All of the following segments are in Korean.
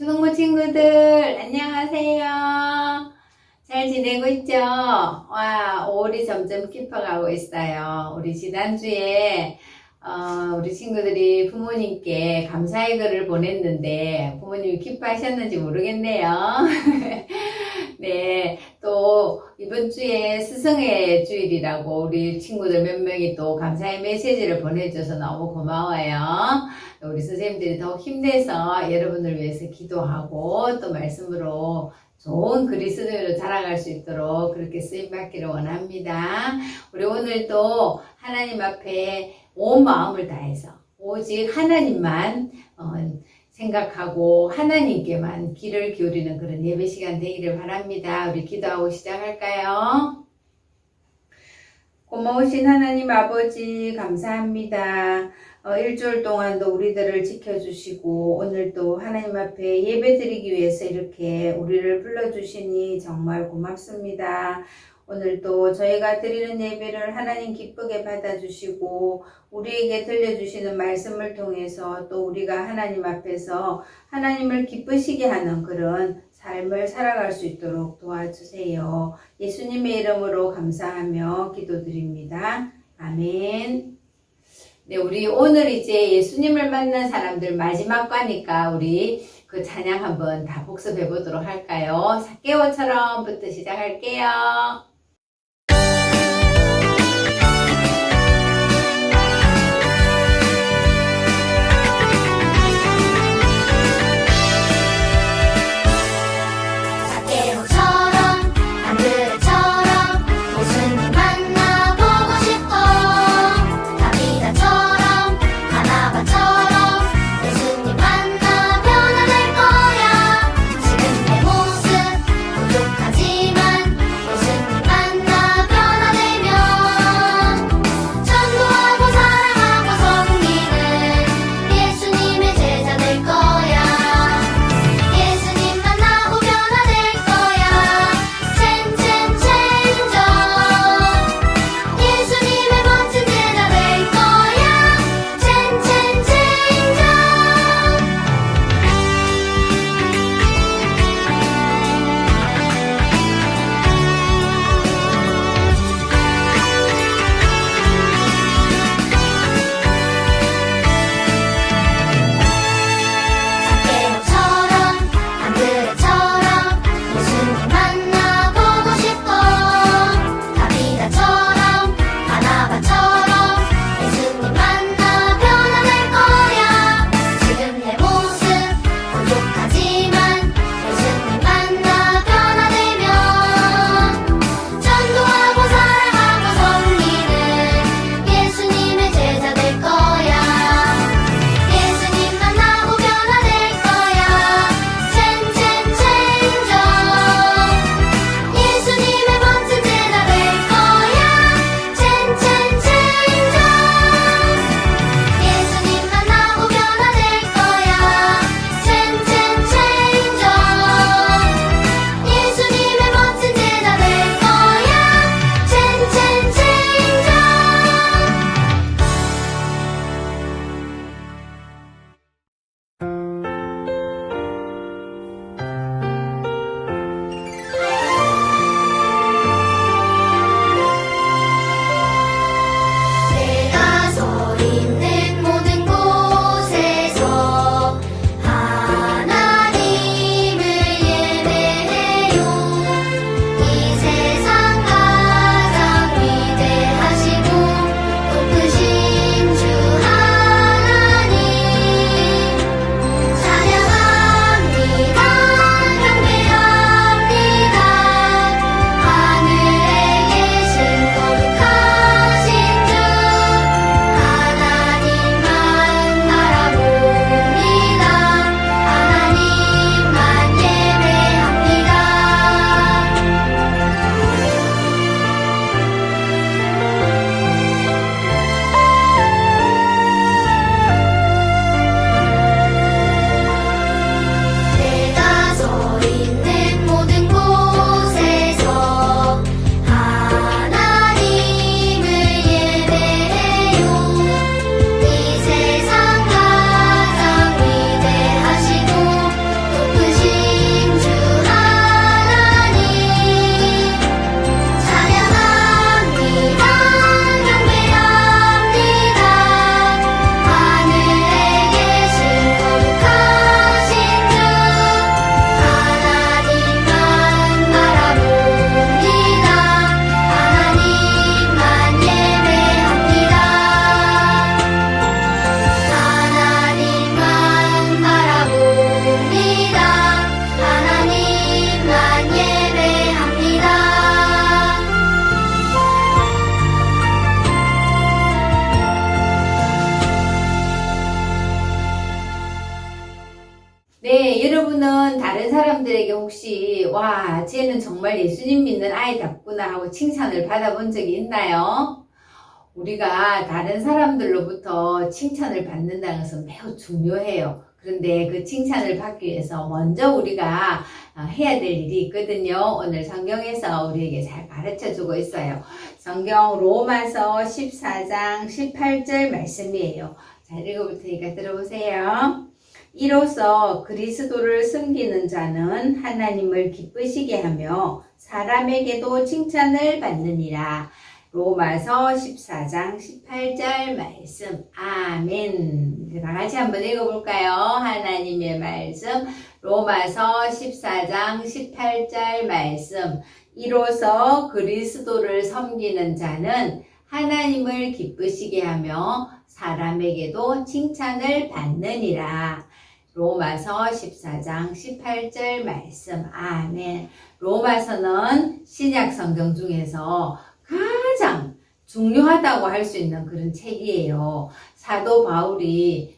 초등부 친구들 안녕하세요. 잘 지내고 있죠? 와, 5월이 점점 깊어가고 있어요. 우리 지난주에 우리 친구들이 부모님께 감사의 글을 보냈는데 부모님이 기뻐하셨는지 모르겠네요. 네, 또 이번 주에 스승의 주일이라고 우리 친구들 몇 명이 또 감사의 메시지를 보내줘서 너무 고마워요. 우리 선생님들이 더 힘내서 여러분을 위해서 기도하고 또 말씀으로 좋은 그리스도인으로 자라갈 수 있도록 그렇게 쓰임받기를 원합니다. 우리 오늘도 하나님 앞에 온 마음을 다해서 오직 하나님만 생각하고 하나님께만 귀를 기울이는 그런 예배 시간 되기를 바랍니다. 우리 기도하고 시작할까요? 고마우신 하나님 아버지 감사합니다. 일주일 동안도 우리들을 지켜주시고 오늘도 하나님 앞에 예배 드리기 위해서 이렇게 우리를 불러주시니 정말 고맙습니다. 오늘도 저희가 드리는 예배를 하나님 기쁘게 받아주시고 우리에게 들려주시는 말씀을 통해서 또 우리가 하나님 앞에서 하나님을 기쁘시게 하는 그런 삶을 살아갈 수 있도록 도와주세요. 예수님의 이름으로 감사하며 기도드립니다. 아멘. 네, 우리 오늘 이제 예수님을 만난 사람들 마지막 과니까 우리 그 찬양 한번 다 복습해 보도록 할까요? 삭개오처럼부터 시작할게요. 예수님 여러분은 다른 사람들에게 혹시 와, 쟤는 정말 예수님 믿는 아이답구나 하고 칭찬을 받아본 적이 있나요? 우리가 다른 사람들로부터 칭찬을 받는다는 것은 매우 중요해요. 그런데 그 칭찬을 받기 위해서 먼저 우리가 해야 될 일이 있거든요. 오늘 성경에서 우리에게 잘 가르쳐 주고 있어요. 성경 로마서 14장 18절 말씀이에요. 자, 읽어볼 테니까 들어보세요. 이로써 그리스도를 섬기는 자는 하나님을 기쁘시게 하며 사람에게도 칭찬을 받느니라. 로마서 14장 18절 말씀. 아멘. 다 같이 한번 읽어볼까요? 하나님의 말씀. 로마서 14장 18절 말씀. 이로써 그리스도를 섬기는 자는 하나님을 기쁘시게 하며 사람에게도 칭찬을 받느니라. 로마서 14장 18절 말씀. 아멘. 로마서는 신약 성경 중에서 가장 중요하다고 할 수 있는 그런 책이에요. 사도 바울이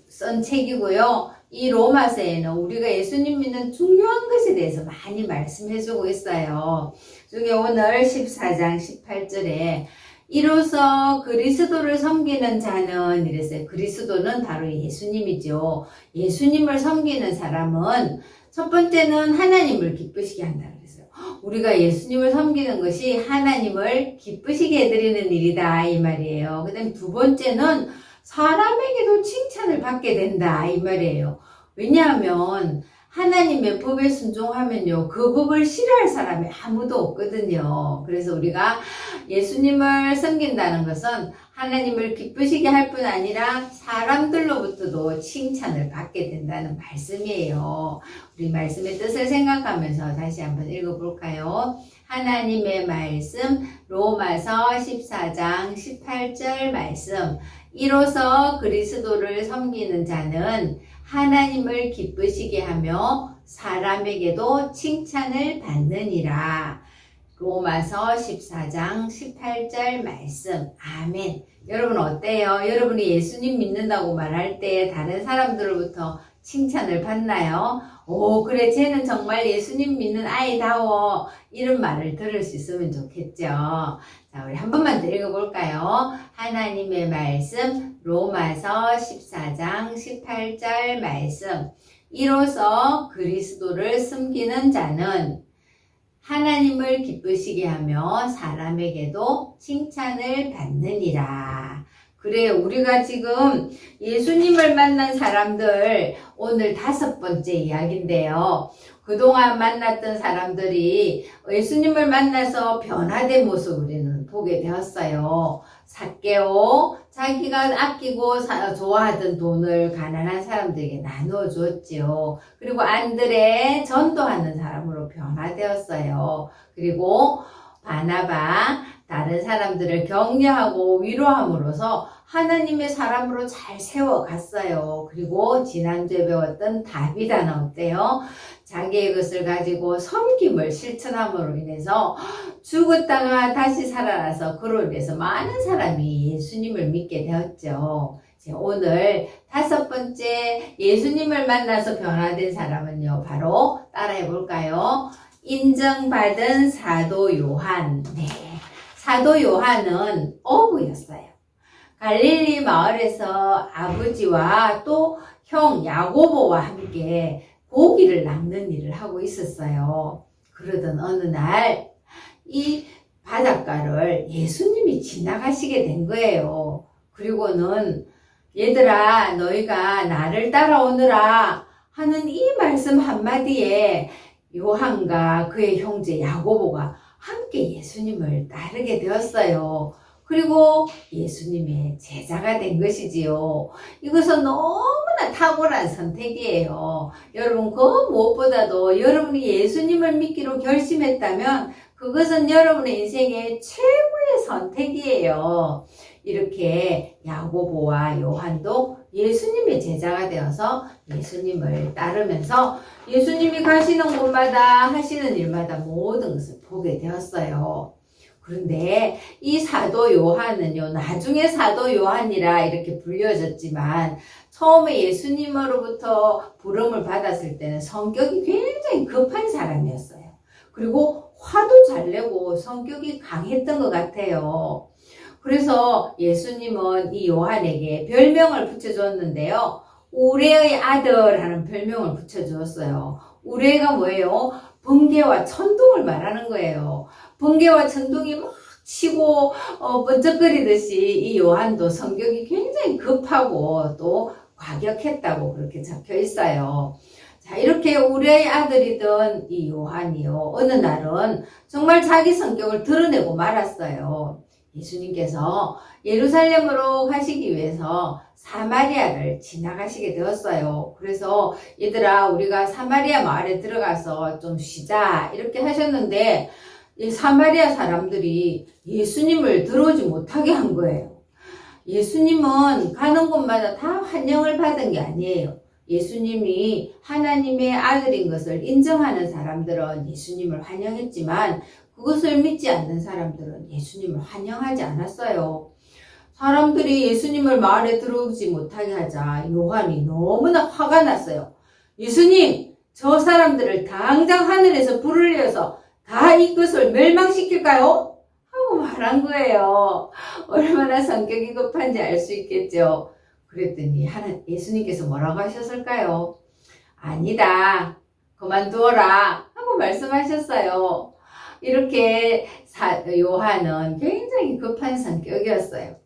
쓴 책이고요. 이 로마서에는 우리가 예수님 믿는 중요한 것에 대해서 많이 말씀해주고 있어요. 중에 오늘 14장 18절에 이로써 그리스도를 섬기는 자는 이랬어요. 그리스도는 바로 예수님이죠. 예수님을 섬기는 사람은 첫 번째는 하나님을 기쁘시게 한다 그랬어요. 우리가 예수님을 섬기는 것이 하나님을 기쁘시게 해드리는 일이다 이 말이에요. 그 다음에 두 번째는 사람에게도 칭찬을 받게 된다 이 말이에요. 왜냐하면 하나님의 법에 순종하면요, 그 법을 싫어할 사람이 아무도 없거든요. 그래서 우리가 예수님을 섬긴다는 것은 하나님을 기쁘시게 할 뿐 아니라 사람들로부터도 칭찬을 받게 된다는 말씀이에요. 우리 말씀의 뜻을 생각하면서 다시 한번 읽어볼까요? 하나님의 말씀, 로마서 14장 18절 말씀. 이로써 그리스도를 섬기는 자는 하나님을 기쁘시게 하며 사람에게도 칭찬을 받느니라. 로마서 14장 18절 말씀. 아멘. 여러분 어때요? 여러분이 예수님 믿는다고 말할 때 다른 사람들로부터 칭찬을 받나요? 오, 그래, 쟤는 정말 예수님 믿는 아이다워. 이런 말을 들을 수 있으면 좋겠죠. 자, 우리 한 번만 더 읽어볼까요? 하나님의 말씀, 로마서 14장 18절 말씀. 이로써 그리스도를 섬기는 자는 하나님을 기쁘시게 하며 사람에게도 칭찬을 받느니라. 그래, 우리가 지금 예수님을 만난 사람들 오늘 5번째 이야기인데요. 그동안 만났던 사람들이 예수님을 만나서 변화된 모습을 우리는 보게 되었어요. 삭개오, 자기가 아끼고 좋아하던 돈을 가난한 사람들에게 나누어 주었지요. 그리고 안드레, 전도하는 사람으로 변화되었어요. 그리고 바나바, 다른 사람들을 격려하고 위로함으로써 하나님의 사람으로 잘 세워갔어요. 그리고 지난주에 배웠던 다비다는 어때요? 자기의 것을 가지고 섬김을 실천함으로 인해서 죽었다가 다시 살아나서 그로 인해서 많은 사람이 예수님을 믿게 되었죠. 오늘 5번째 예수님을 만나서 변화된 사람은요, 바로 따라해 볼까요? 인정받은 사도 요한. 네. 사도 요한은 어부였어요. 갈릴리 마을에서 아버지와 또 형 야고보와 함께 고기를 낚는 일을 하고 있었어요. 그러던 어느 날 이 바닷가를 예수님이 지나가시게 된 거예요. 그리고는 얘들아, 너희가 나를 따라오느라 하는 이 말씀 한마디에 요한과 그의 형제 야고보가 함께 예수님을 따르게 되었어요. 그리고 예수님의 제자가 된 것이지요. 이것은 너무나 탁월한 선택이에요. 여러분, 그 무엇보다도 여러분이 예수님을 믿기로 결심했다면 그것은 여러분의 인생의 최고의 선택이에요. 이렇게 야고보와 요한도 예수님의 제자가 되어서 예수님을 따르면서 예수님이 가시는 곳마다 하시는 일마다 모든 것을 보게 되었어요. 그런데 이 사도 요한은요, 나중에 사도 요한이라 이렇게 불려졌지만 처음에 예수님으로부터 부름을 받았을 때는 성격이 굉장히 급한 사람이었어요. 그리고 화도 잘 내고 성격이 강했던 것 같아요. 그래서 예수님은 이 요한에게 별명을 붙여줬는데요. 우레의 아들이라는 별명을 붙여주었어요. 우레가 뭐예요? 번개와 천둥을 말하는 거예요. 번개와 천둥이 막 치고 번쩍거리듯이 이 요한도 성격이 굉장히 급하고 또 과격했다고 그렇게 적혀 있어요. 자, 이렇게 우레의 아들이던 이 요한이요, 어느 날은 정말 자기 성격을 드러내고 말았어요. 예수님께서 예루살렘으로 가시기 위해서 사마리아를 지나가시게 되었어요. 그래서 얘들아, 우리가 사마리아 마을에 들어가서 좀 쉬자 이렇게 하셨는데 이 사마리아 사람들이 예수님을 들어오지 못하게 한 거예요. 예수님은 가는 곳마다 다 환영을 받은 게 아니에요. 예수님이 하나님의 아들인 것을 인정하는 사람들은 예수님을 환영했지만 그것을 믿지 않는 사람들은 예수님을 환영하지 않았어요. 사람들이 예수님을 마을에 들어오지 못하게 하자 요한이 너무나 화가 났어요. 예수님, 저 사람들을 당장 하늘에서 불을 내어서 다 이 것을 멸망시킬까요? 하고 말한 거예요. 얼마나 성격이 급한지 알 수 있겠죠. 그랬더니 예수님께서 뭐라고 하셨을까요? 아니다, 그만두어라 하고 말씀하셨어요. 이렇게 요한은 굉장히 급한 성격이었어요.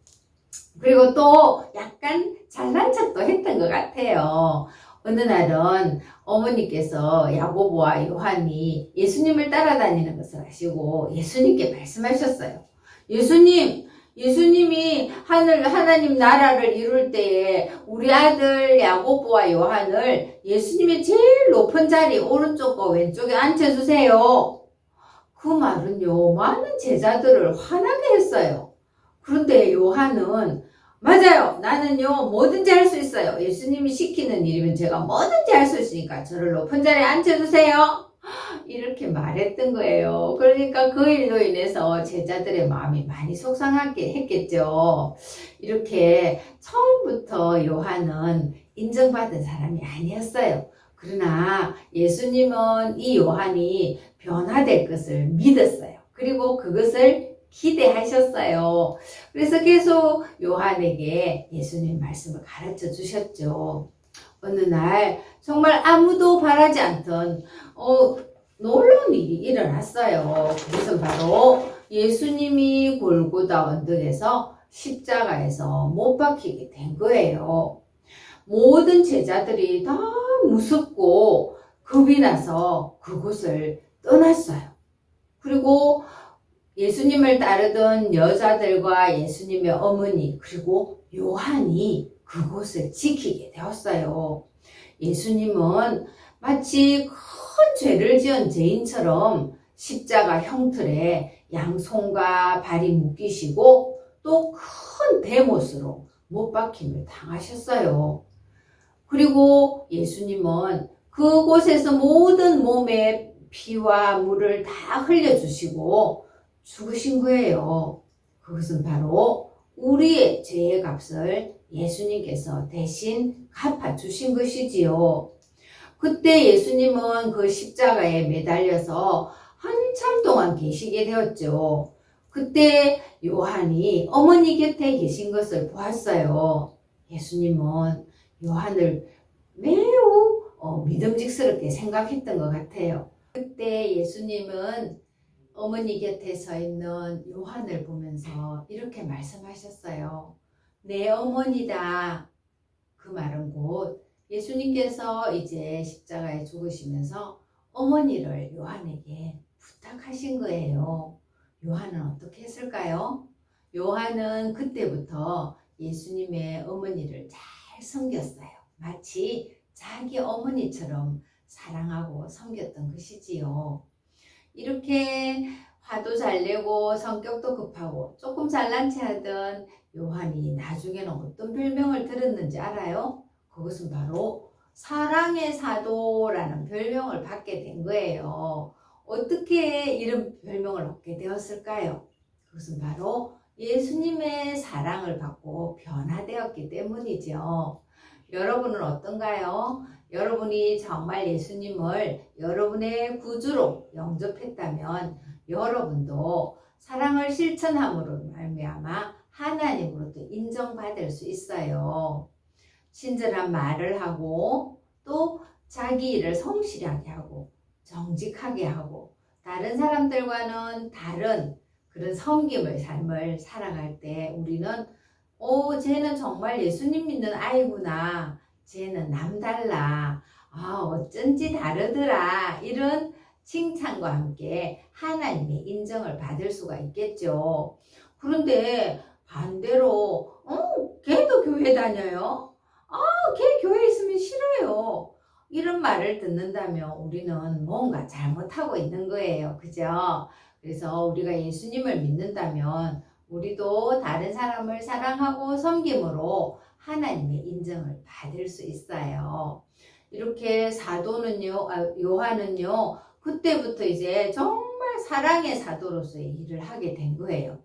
그리고 또 약간 잘난 척도 했던 것 같아요. 어느 날은 어머니께서 야고보와 요한이 예수님을 따라다니는 것을 아시고 예수님께 말씀하셨어요. 예수님이 하나님 나라를 이룰 때에 우리 아들 야고보와 요한을 예수님이 제일 높은 자리 오른쪽과 왼쪽에 앉혀주세요. 그 말은요, 많은 제자들을 화나게 했어요. 그런데 요한은 맞아요, 나는요 뭐든지 할 수 있어요. 예수님이 시키는 일이면 제가 뭐든지 할 수 있으니까 저를 높은 자리에 앉혀주세요, 이렇게 말했던 거예요. 그러니까 그 일로 인해서 제자들의 마음이 많이 속상하게 했겠죠. 이렇게 처음부터 요한은 인정받은 사람이 아니었어요. 그러나 예수님은 이 요한이 변화될 것을 믿었어요. 그리고 그것을 기대하셨어요. 그래서 계속 요한에게 예수님 말씀을 가르쳐 주셨죠. 어느 날 정말 아무도 바라지 않던 놀라운 일이 일어났어요. 그것은 바로 예수님이 골고다 언덕에서 십자가에서 못 박히게 된 거예요. 모든 제자들이 다 무섭고 겁이 나서 그곳을 떠났어요. 그리고 예수님을 따르던 여자들과 예수님의 어머니 그리고 요한이 그곳을 지키게 되었어요. 예수님은 마치 큰 죄를 지은 죄인처럼 십자가 형틀에 양손과 발이 묶이시고 또 큰 대못으로 못 박힘을 당하셨어요. 그리고 예수님은 그곳에서 모든 몸에 피와 물을 다 흘려주시고 죽으신 거예요. 그것은 바로 우리의 죄의 값을 예수님께서 대신 갚아주신 것이지요. 그때 예수님은 그 십자가에 매달려서 한참 동안 계시게 되었죠. 그때 요한이 어머니 곁에 계신 것을 보았어요. 예수님은 요한을 매우 믿음직스럽게 생각했던 것 같아요. 그때 예수님은 어머니 곁에 서 있는 요한을 보면서 이렇게 말씀하셨어요. 내 어머니다. 그 말은 곧 예수님께서 이제 십자가에 죽으시면서 어머니를 요한에게 부탁하신 거예요. 요한은 어떻게 했을까요? 요한은 그때부터 예수님의 어머니를 잘 섬겼어요. 마치 자기 어머니처럼 사랑하고 섬겼던 것이지요. 이렇게 화도 잘 내고 성격도 급하고 조금 잘난 체 하던 요한이 나중에는 어떤 별명을 들었는지 알아요? 그것은 바로 사랑의 사도라는 별명을 받게 된 거예요. 어떻게 이런 별명을 얻게 되었을까요? 그것은 바로 예수님의 사랑을 받고 변화되었기 때문이죠. 여러분은 어떤가요? 여러분이 정말 예수님을 여러분의 구주로 영접했다면 여러분도 사랑을 실천함으로 말미암아 하나님으로부터 인정받을 수 있어요. 친절한 말을 하고 또 자기 일을 성실하게 하고 정직하게 하고 다른 사람들과는 다른 그런 섬김의 삶을 살아갈 때 우리는 쟤는 정말 예수님 믿는 아이구나. 쟤는 남달라. 어쩐지 다르더라. 이런 칭찬과 함께 하나님의 인정을 받을 수가 있겠죠. 그런데 반대로 걔도 교회 다녀요? 걔 교회 있으면 싫어요. 이런 말을 듣는다면 우리는 뭔가 잘못하고 있는 거예요. 그죠? 그래서 우리가 예수님을 믿는다면 우리도 다른 사람을 사랑하고 섬김으로 하나님의 인정을 받을 수 있어요. 이렇게 요한은요, 그때부터 이제 정말 사랑의 사도로서의 일을 하게 된 거예요.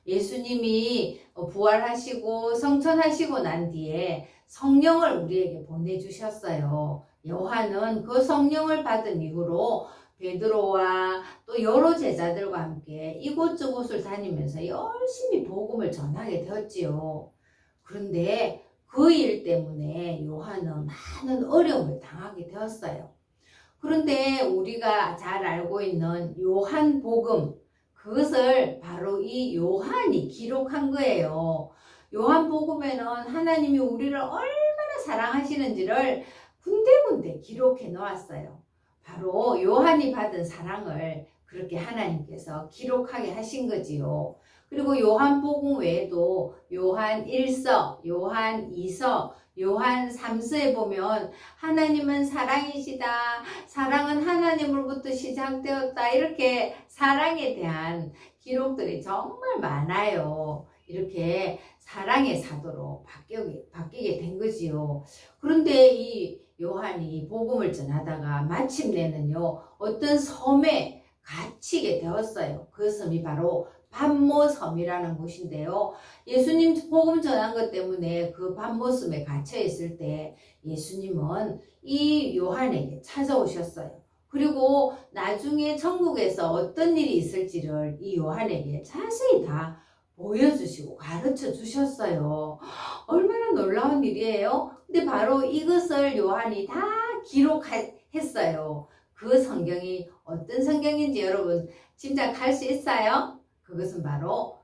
예수님이 부활하시고 성천하시고 난 뒤에 성령을 우리에게 보내주셨어요. 요한은 그 성령을 받은 이후로 베드로와 또 여러 제자들과 함께 이곳저곳을 다니면서 열심히 복음을 전하게 되었지요. 그런데 그 일 때문에 요한은 많은 어려움을 당하게 되었어요. 그런데 우리가 잘 알고 있는 요한복음, 그것을 바로 이 요한이 기록한 거예요. 요한복음에는 하나님이 우리를 얼마나 사랑하시는지를 군데군데 기록해 놓았어요. 바로 요한이 받은 사랑을 그렇게 하나님께서 기록하게 하신 거지요. 그리고 요한복음 외에도 요한 1서, 요한 2서, 요한 3서에 보면 하나님은 사랑이시다. 사랑은 하나님으로부터 시작되었다. 이렇게 사랑에 대한 기록들이 정말 많아요. 이렇게 사랑의 사도로 바뀌게 된 거지요. 그런데 이 요한이 복음을 전하다가 마침내는요, 어떤 섬에 갇히게 되었어요. 그 섬이 바로 pat모섬이라는 곳인데요. 예수님 복음 전한 것 때문에 그 pat모섬에 갇혀 있을 때 예수님은 이 요한에게 찾아오셨어요. 그리고 나중에 천국에서 어떤 일이 있을지를 이 요한에게 자세히 다 보여주시고 가르쳐 주셨어요. 얼마나 놀라운 일이에요. 근데 바로 이것을 요한이 다 기록했어요. 그 성경이 어떤 성경인지 여러분 짐작할 수 있어요? 그것은 바로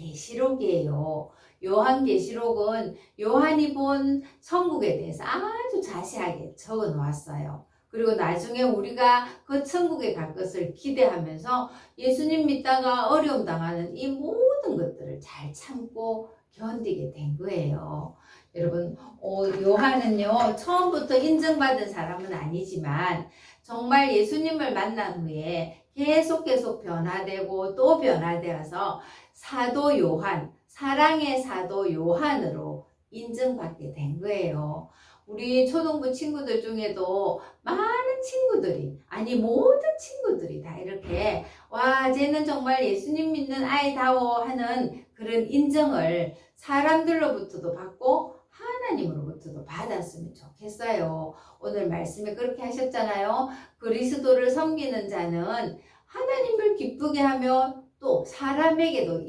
요한계시록이에요. 요한계시록은 요한이 본 천국에 대해서 아주 자세하게 적어 놓았어요. 그리고 나중에 우리가 그 천국에 갈 것을 기대하면서 예수님 믿다가 어려움 당하는 이 모든 것들을 잘 참고 견디게 된 거예요. 여러분, 요한은요, 처음부터 인정받은 사람은 아니지만 정말 예수님을 만난 후에 계속 변화되고 또 변화되어서 사도 요한, 사랑의 사도 요한으로 인정받게 된 거예요. 우리 초등부 친구들 중에도 많은 친구들이, 아니 모든 친구들이 다 이렇게 와, 쟤는 정말 예수님 믿는 아이다워 하는 그런 인정을 사람들로부터도 받고 하나님으로부터도 받았으면 좋겠어요. 오늘 말씀에 그렇게 하셨잖아요. 그리스도를 섬기는 자는 하나님을 기쁘게 하며 또 사람에게도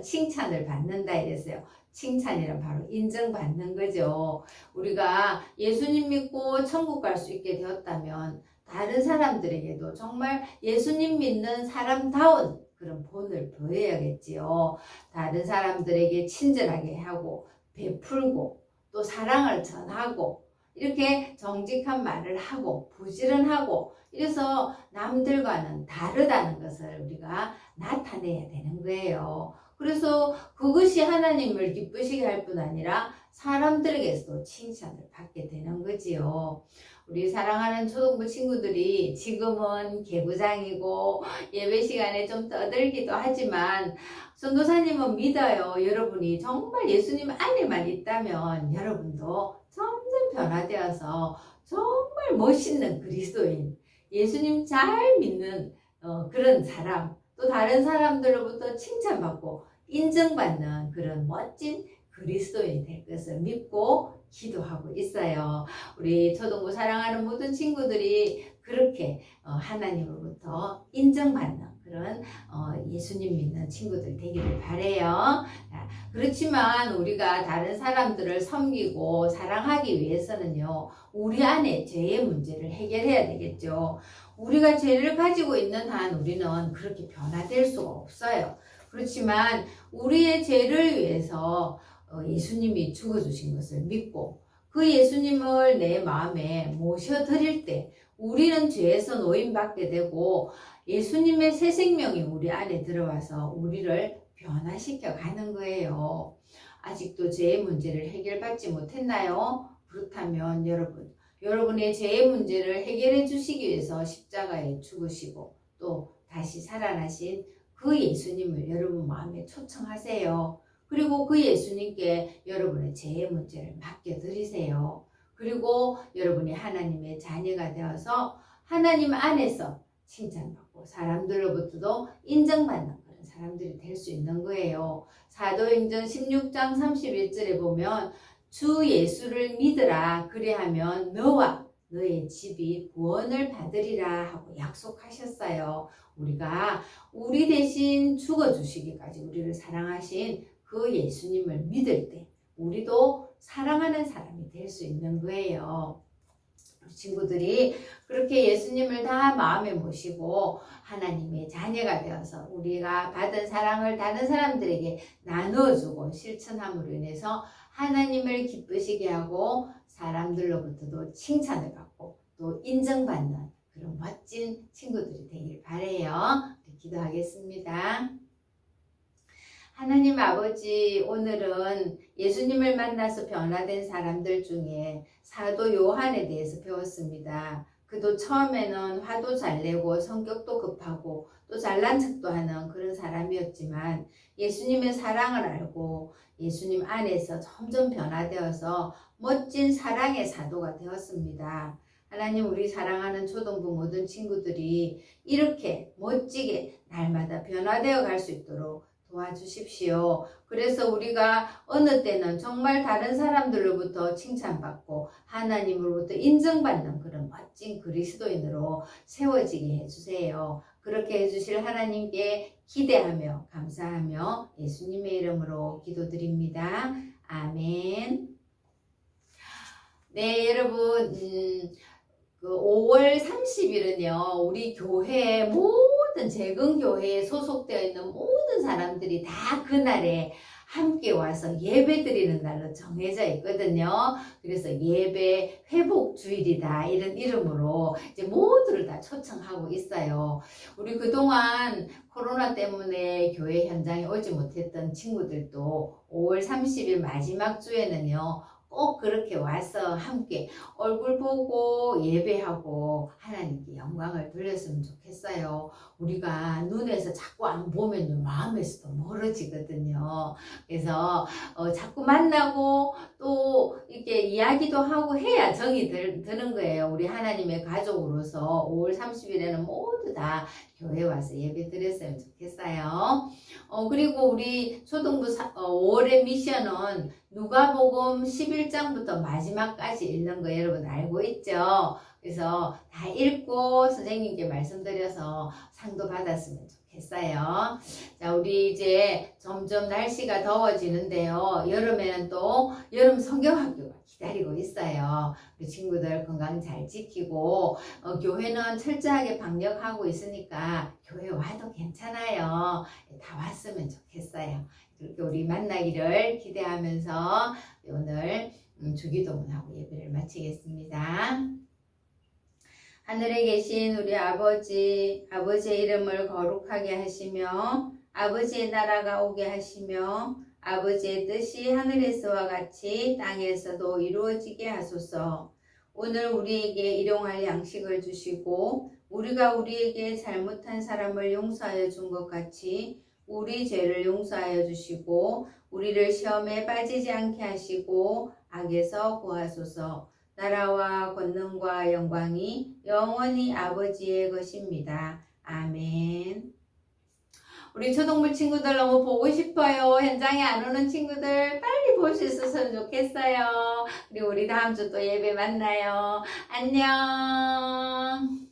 칭찬을 받는다 이랬어요. 칭찬이란 바로 인정받는 거죠. 우리가 예수님 믿고 천국 갈 수 있게 되었다면 다른 사람들에게도 정말 예수님 믿는 사람다운 그런 본을 보여야겠지요. 다른 사람들에게 친절하게 하고 베풀고 또 사랑을 전하고 이렇게 정직한 말을 하고 부지런하고 이래서 남들과는 다르다는 것을 우리가 나타내야 되는 거예요. 그래서 그것이 하나님을 기쁘시게 할 뿐 아니라 사람들에게서도 칭찬을 받게 되는 거지요. 우리 사랑하는 초등부 친구들이 지금은 개구장이고 예배 시간에 좀 떠들기도 하지만 전도사님은 믿어요. 여러분이 정말 예수님 안에만 있다면 여러분도 점점 변화되어서 정말 멋있는 그리스도인, 예수님 잘 믿는 그런 사람 또 다른 사람들로부터 칭찬받고 인정받는 그런 멋진 그리스도인이 될 것을 믿고 기도하고 있어요. 우리 초등부 사랑하는 모든 친구들이 그렇게 하나님으로부터 인정받는 그런 예수님 믿는 친구들 되기를 바래요. 그렇지만 우리가 다른 사람들을 섬기고 사랑하기 위해서는요, 우리 안에 죄의 문제를 해결해야 되겠죠. 우리가 죄를 가지고 있는 한 우리는 그렇게 변화될 수가 없어요. 그렇지만 우리의 죄를 위해서 예수님이 죽어주신 것을 믿고 그 예수님을 내 마음에 모셔드릴 때 우리는 죄에서 노임받게 되고 예수님의 새 생명이 우리 안에 들어와서 우리를 변화시켜 가는 거예요. 아직도 죄의 문제를 해결받지 못했나요? 그렇다면 여러분의 죄의 문제를 해결해 주시기 위해서 십자가에 죽으시고 또 다시 살아나신 그 예수님을 여러분 마음에 초청하세요. 그리고 그 예수님께 여러분의 죄의 문제를 맡겨드리세요. 그리고 여러분이 하나님의 자녀가 되어서 하나님 안에서 칭찬받고 사람들로부터도 인정받는 그런 사람들이 될 수 있는 거예요. 사도행전 16장 31절에 보면 주 예수를 믿으라 그리하면 너와 너의 집이 구원을 받으리라 하고 약속하셨어요. 우리가 우리 대신 죽어주시기까지 우리를 사랑하신 그 예수님을 믿을 때 우리도 사랑하는 사람이 될 수 있는 거예요. 친구들이 그렇게 예수님을 다 마음에 모시고 하나님의 자녀가 되어서 우리가 받은 사랑을 다른 사람들에게 나누어주고 실천함으로 인해서 하나님을 기쁘시게 하고 사람들로부터도 칭찬을 받고 또 인정받는 그런 멋진 친구들이 되길 바라요. 기도하겠습니다. 하나님 아버지, 오늘은 예수님을 만나서 변화된 사람들 중에 사도 요한에 대해서 배웠습니다. 그도 처음에는 화도 잘 내고 성격도 급하고 또 잘난 척도 하는 그런 사람이었지만 예수님의 사랑을 알고 예수님 안에서 점점 변화되어서 멋진 사랑의 사도가 되었습니다. 하나님, 우리 사랑하는 초등부 모든 친구들이 이렇게 멋지게 날마다 변화되어 갈 수 있도록 도와주십시오. 그래서 우리가 어느 때는 정말 다른 사람들로부터 칭찬받고 하나님으로부터 인정받는 그런 멋진 그리스도인으로 세워지게 해주세요. 그렇게 해주실 하나님께 기대하며 감사하며 예수님의 이름으로 기도드립니다. 아멘. 네, 여러분, 그 5월 30일은요, 우리 교회 모든 재건교회에 소속되어 있는 모든 사람들이 다 그날에 함께 와서 예배 드리는 날로 정해져 있거든요. 그래서 예배 회복 주일이다 이런 이름으로 이제 모두를 다 초청하고 있어요. 우리 그동안 코로나 때문에 교회 현장에 오지 못했던 친구들도 5월 30일 마지막 주에는요, 꼭 그렇게 와서 함께 얼굴 보고 예배하고 하나님께 영광을 돌렸으면 좋겠어요. 우리가 눈에서 자꾸 안 보면 마음에서도 멀어지거든요. 그래서 자꾸 만나고 또 이렇게 이야기도 하고 해야 정이 드는 거예요. 우리 하나님의 가족으로서 5월 30일에는 모두 다 교회 와서 예배 드렸으면 좋겠어요. 그리고 우리 초등부 5월의 미션은 누가복음 11장부터 마지막까지 읽는 거 여러분 알고 있죠? 그래서 다 읽고 선생님께 말씀드려서 상도 받았으면 좋겠어요. 자, 우리 이제 점점 날씨가 더워지는데요. 여름에는 또 여름 성경학교가 기다리고 있어요. 우리 친구들 건강 잘 지키고 교회는 철저하게 방역하고 있으니까 교회 와도 괜찮아요. 다 왔으면 좋겠어요. 그렇게 우리 만나기를 기대하면서 오늘 주기도문하고 예배를 마치겠습니다. 하늘에 계신 우리 아버지, 아버지의 이름을 거룩하게 하시며 아버지의 나라가 오게 하시며 아버지의 뜻이 하늘에서와 같이 땅에서도 이루어지게 하소서. 오늘 우리에게 일용할 양식을 주시고 우리가 우리에게 잘못한 사람을 용서하여 준 것 같이 우리 죄를 용서하여 주시고 우리를 시험에 빠지지 않게 하시고 악에서 구하소서. 나라와 권능과 영광이 영원히 아버지의 것입니다. 아멘. 우리 초동물 친구들 너무 보고 싶어요. 현장에 안 오는 친구들 빨리 볼 수 있었으면 좋겠어요. 그리고 우리 다음 주 또 예배 만나요. 안녕.